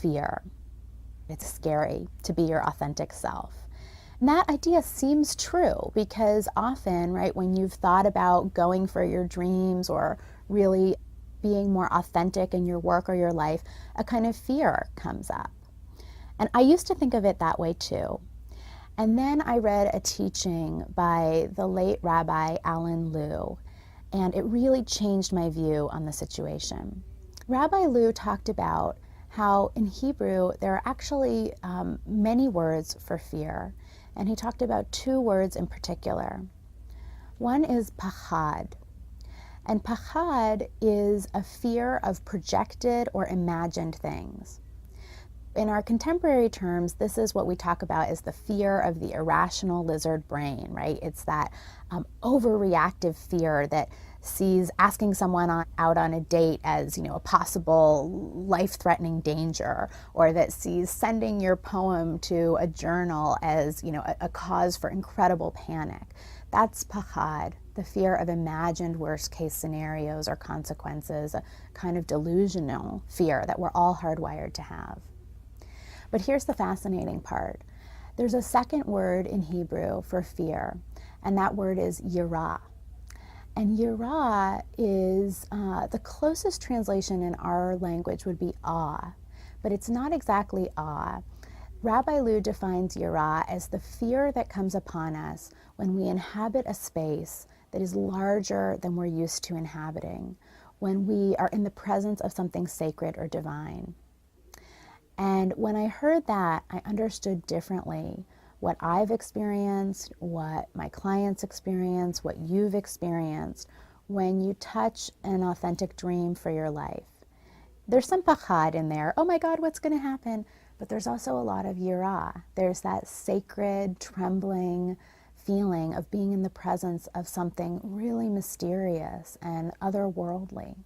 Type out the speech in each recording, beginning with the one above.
fear. It's scary to be your authentic self. And that idea seems true because often, right, when you've thought about going for your dreams or really being more authentic in your work or your life, a kind of fear comes up. And I used to think of it that way too. And then I read a teaching by the late Rabbi Alan Lew, and it really changed my view on the situation. Rabbi Lew talked about how in Hebrew there are actually many words for fear, and he talked about two words in particular. One is pachad, and pachad is a fear of projected or imagined things. In our contemporary terms, this is what we talk about as the fear of the irrational lizard brain, right? It's that overreactive fear that sees asking someone out on a date as, a possible life-threatening danger, or that sees sending your poem to a journal as, a cause for incredible panic. That's pachad, the fear of imagined worst-case scenarios or consequences, a kind of delusional fear that we're all hardwired to have. But here's the fascinating part. There's a second word in Hebrew for fear, and that word is yirah. And yirah is the closest translation in our language would be awe, but it's not exactly awe. Rabbi Lew defines yirah as the fear that comes upon us when we inhabit a space that is larger than we're used to inhabiting, when we are in the presence of something sacred or divine. And when I heard that, I understood differently what I've experienced, what my clients experience, what you've experienced when you touch an authentic dream for your life. There's some pachad in there. Oh my God, what's going to happen? But there's also a lot of yirah. There's that sacred, trembling feeling of being in the presence of something really mysterious and otherworldly.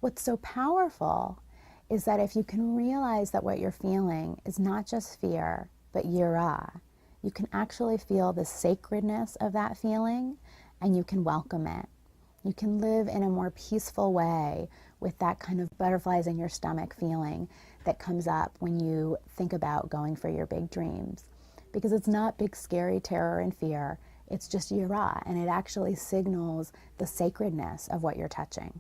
What's so powerful is that if you can realize that what you're feeling is not just fear, but yirah, you can actually feel the sacredness of that feeling and you can welcome it. You can live in a more peaceful way with that kind of butterflies in your stomach feeling that comes up when you think about going for your big dreams. Because it's not big scary terror and fear, it's just yirah, and it actually signals the sacredness of what you're touching.